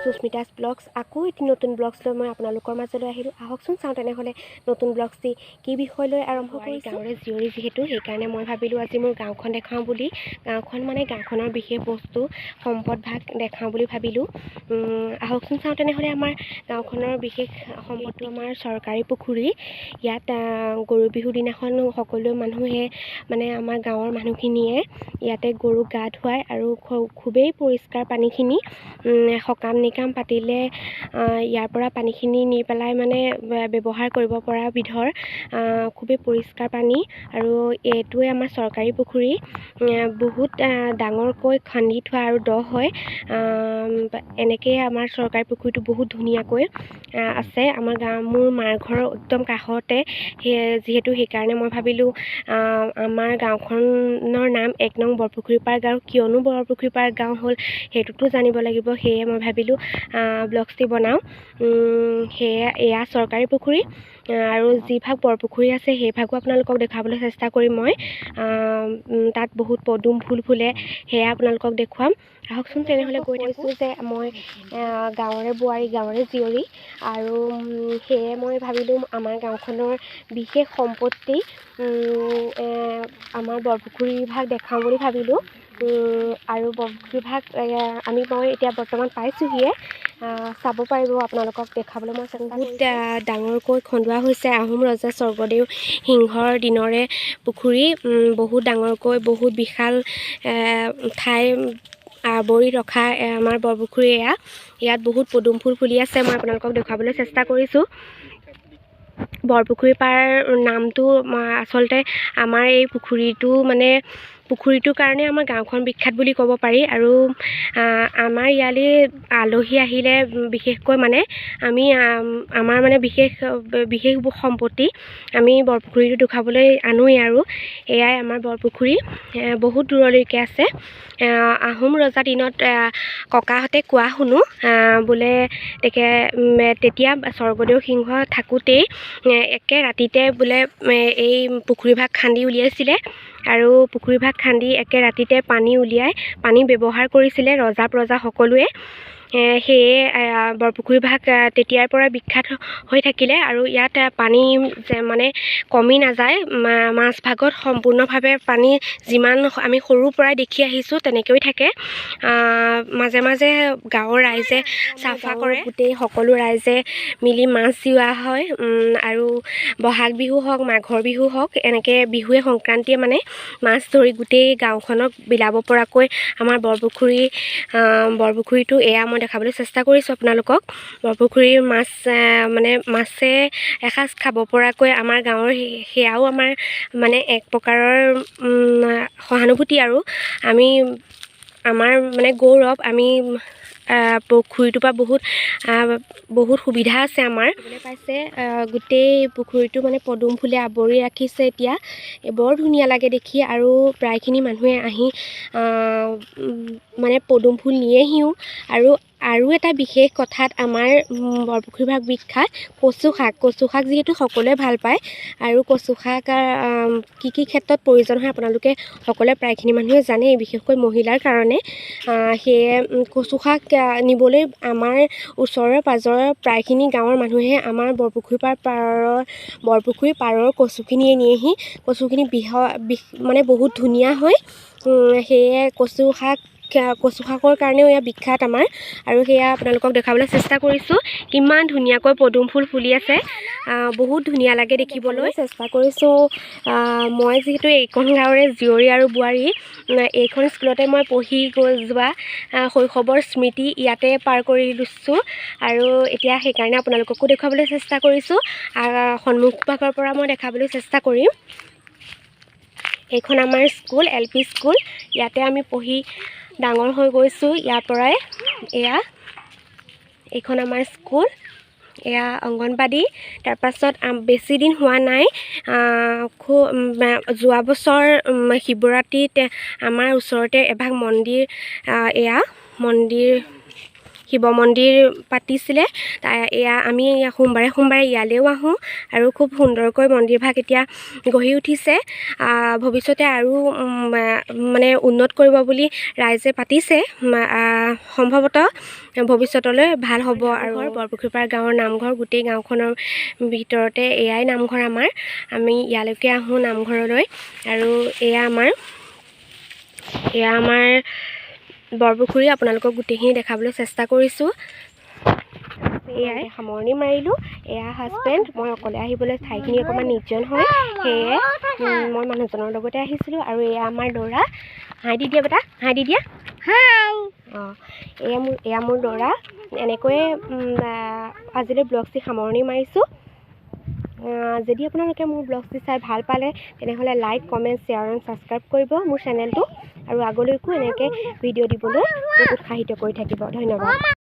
Susmita's blogs আকৌ এটি নতুন ব্লগছ লৈ মই আপোনালোকৰ মাজলৈ আহিলোঁ। আহকচোন চাওঁ তেনেহ'লে নতুন ব্লগছটি কি বিষয় লৈ আৰম্ভ কৰি গাঁৱৰে জীয়ৰী যিহেতু সেইকাৰণে মই ভাবিলোঁ আজি মোৰ গাঁওখন দেখাওঁ বুলি। গাঁওখন মানে গাঁওখনৰ বিশেষ বস্তু সম্পদ ভাগ দেখাওঁ বুলি ভাবিলোঁ। আহকচোন চাওঁ তেনেহ'লে আমাৰ গাঁওখনৰ বিশেষ সম্পদটো আমাৰ চৰকাৰী পুখুৰী। ইয়াত গৰু বিহুৰ দিনাখন সকলো মানুহে মানে আমাৰ গাঁৱৰ মানুহখিনিয়ে ইয়াতে গৰুক গা ধুৱায় আৰু খুবেই পৰিষ্কাৰ পানীখিনি। সকাম নিকাম পাতিলে ইয়াৰ পৰা পানীখিনি নি পেলাই মানে ব্যৱহাৰ কৰিব পৰা বিধৰ খুবেই পৰিষ্কাৰ পানী। আৰু এইটোৱে আমাৰ চৰকাৰী পুখুৰী, বহুত ডাঙৰকৈ খান্দি থোৱা আৰু দ হয়। এনেকৈয়ে আমাৰ চৰকাৰী পুখুৰীটো বহুত ধুনীয়াকৈ আছে। আমাৰ মোৰ মাৰ ঘৰৰ একদম কাষতে যিহেতু সেইকাৰণে মই ভাবিলোঁ আমাৰ গাঁওখনৰ নাম ১ নং বৰপুখুৰীপাৰ গাঁও। কিয়নো বৰপুখুৰীপাৰ গাঁও হ'ল সেইটোতো জানিব লাগিব, সেয়ে মই ভাবিলোঁ ব্লগছটি বনাওঁ। এয়া চৰকাৰী পুখুৰী আৰু যিভাগ বৰপুখুৰী আছে সেইভাগো আপোনালোকক দেখাবলৈ চেষ্টা কৰিম মই। তাত বহুত পদুম ফুল ফুলে, সেয়া আপোনালোকক দেখুৱাম। আহকচোন তেনেহ'লে গৈ থাকোঁ। যে মই গাঁৱৰে বোৱাৰী, গাঁৱৰে জীয়ৰী, আৰু সেয়ে মই ভাবিলোঁ আমাৰ গাঁওখনৰ বিশেষ সম্পত্তি আমাৰ বৰপুখুৰী ভাগ দেখাওঁ বুলি ভাবিলোঁ। আৰু বৰপুখুৰী ভাগ মই এতিয়া বৰ্তমান পাইছোঁহিয়ে, চাব পাৰিব আপোনালোকক দেখাবলৈ মই বহুত ডাঙৰকৈ খন্দোৱা হৈছে। আহোম ৰজা স্বৰ্গদেউ সিংহৰ দিনৰে পুখুৰী, বহুত ডাঙৰকৈ বহুত বিশাল ঠাই আৱৰি ৰখা আমাৰ বৰপুখুৰী এয়া। ইয়াত বহুত পদুম ফুল ফুলি আছে, মই আপোনালোকক দেখুৱাবলৈ চেষ্টা কৰিছোঁ। বৰপুখুৰী পাৰ নামটো আচলতে আমাৰ এই পুখুৰীটো মানে পুখুৰীটোৰ কাৰণে আমাৰ গাঁওখন বিখ্যাত বুলি ক'ব পাৰি। আৰু আমাৰ ইয়ালৈ আলহী আহিলে বিশেষকৈ মানে আমি আমাৰ মানে বিশেষ সম্পত্তি আমি বৰপুখুৰীটো দেখুৱাবলৈ আনোৱেই। আৰু এয়াই আমাৰ বৰপুখুৰী, বহুত দূৰলৈকে আছে। আহোম ৰজা দিনত ককাহঁতে কোৱা শুনো বোলে তেতিয়া স্বৰ্গদেউ সিংহ থাকোঁতেই একে ৰাতিতে বোলে এই পুখুৰীভাগ খান্দি উলিয়াইছিলে। আৰু পুখুৰীভাগ খান্দি একে ৰাতিতে পানী উলিয়াই পানী ব্যৱহাৰ কৰিছিলে ৰজা প্ৰজা সকলোৱে। সেয়ে বৰপুখুৰীভাগ তেতিয়াৰ পৰা বিখ্যাত হৈ থাকিলে। আৰু ইয়াত পানী মানে কমি নাযায়, মাজভাগত সম্পূৰ্ণভাৱে পানী যিমান আমি সৰুৰ পৰাই দেখি আহিছোঁ তেনেকৈয়ে থাকে। মাজে মাজে গাঁৱৰ ৰাইজে চাফা কৰে, গোটেই সকলো ৰাইজে মিলি মাছ জিওৱা হয়। আৰু বহাগ বিহু হওক, মাঘৰ বিহু হওক, এনেকৈ বিহুৱে সংক্ৰান্তিয়ে মানে মাছ ধৰি গোটেই গাঁওখনক বিলাব পৰাকৈ আমাৰ বৰপুখুৰীটো এয়া মই দেখাবলৈ চেষ্টা কৰিছোঁ আপোনালোকক। বৰপুখুৰীৰ মাছ মানে মাছে এসাঁজ খাব পৰাকৈ আমাৰ গাঁৱৰ সেয়াও আমাৰ মানে এক প্ৰকাৰৰ সহানুভূতি। আৰু আমাৰ মানে গৌৰৱ, আমি পুখুৰীটোৰ পৰা বহুত সুবিধা আছে আমাৰ। পাইছে গোটেই পুখুৰীটো মানে পদুম ফুলে আৱৰি ৰাখিছে এতিয়া, বৰ ধুনীয়া লাগে দেখি। আৰু প্ৰায়খিনি মানুহে আহি মানে পদুম ফুল নিয়েহিও। আৰু এটা বিশেষ কথাত আমাৰ বৰপুখুৰীভাগ বিখ্যাত কচু শাক যিহেতু সকলোৱে ভাল পায়। আৰু কচু শাক কি ক্ষেত্ৰত প্ৰয়োজন হয় আপোনালোকে সকলোৱে প্ৰায়খিনি মানুহে জানেই, বিশেষকৈ মহিলাৰ কাৰণে। সেয়ে কচু শাক নিবলৈ আমাৰ ওচৰৰ পাজৰৰ প্ৰায়খিনি গাঁৱৰ মানুহে আমাৰ বৰপুখুৰী পাৰৰ কচুখিনিয়ে নিয়েহি। কচুখিনি মানে বহুত ধুনীয়া হয়। সেয়ে কচু শাকৰ কাৰণেও এয়া বিখ্যাত আমাৰ। আৰু সেয়া আপোনালোকক দেখাবলৈ চেষ্টা কৰিছোঁ, কিমান ধুনীয়াকৈ পদুম ফুল ফুলি আছে, বহুত ধুনীয়া লাগে দেখিবলৈ। চেষ্টা কৰিছোঁ মই যিহেতু এইখন গাঁৱৰে জীয়ৰী আৰু বোৱাৰী, এইখন স্কুলতে মই পঢ়ি যোৱা শৈশৱৰ স্মৃতি ইয়াতে পাৰ কৰিছোঁ। আৰু এতিয়া সেইকাৰণে আপোনালোককো দেখুৱাবলৈ চেষ্টা কৰিছোঁ। সন্মুখভাগৰ পৰা মই দেখাবলৈ চেষ্টা কৰিম। এইখন আমাৰ স্কুল, LP স্কুল। ইয়াতে আমি পঢ়ি ডাঙৰ হৈ গৈছোঁ ইয়াৰ পৰাই। এইখন আমাৰ স্কুল, এয়া অংগনবাদী। তাৰপাছত বেছি দিন হোৱা নাই, যোৱা বছৰ শিৱৰাত্ৰিত আমাৰ ওচৰতে এভাগ মন্দিৰ শিৱ মন্দিৰ পাতিছিলে। এয়া আমি সোমবাৰে সোমবাৰে ইয়ালৈও আহোঁ আৰু খুব সুন্দৰকৈ মন্দিৰভাগ এতিয়া গঢ়ি উঠিছে। ভৱিষ্যতে আৰু মানে উন্নত কৰিব বুলি ৰাইজে পাতিছে। সম্ভৱতঃ ভৱিষ্যতলৈ ভাল হ'ব। আৰু বৰপুখুৰীপাৰ গাঁৱৰ নামঘৰ, গোটেই গাঁওখনৰ ভিতৰতে এয়াই নামঘৰ আমাৰ। আমি ইয়ালৈকে আহোঁ নামঘৰলৈ। আৰু এয়া আমাৰ বৰপুখুৰী। আপোনালোকক গোটেইখিনি দেখাবলৈ চেষ্টা কৰিছোঁ। এয়াই সামৰণি মাৰিলোঁ। এয়া হাজবেণ্ড। মই অকলে আহিবলৈ ঠাইখিনি অকণমান নিৰ্জন হয়, সেয়ে মই মানুহজনৰ লগতে আহিছিলোঁ। আৰু এয়া আমাৰ ল'ৰা। হাই দি দিয়া বেটা, হাই দি দিয়া। অঁ, এয়া মোৰ ল'ৰা। এনেকৈয়ে আজিলৈ ব্লগটি সামৰণি মাৰিছোঁ। যদি আপোনালোকে মোৰ ব্লগটি চাই ভাল পালে তেনেহ'লে like, comment, share and subscribe কৰিব মোৰ চেনেলটো। আৰু আগলৈকো এনেকৈ ভিডিঅ' দিবলৈ মোক উৎসাহিত কৰি থাকিব। ধন্যবাদ।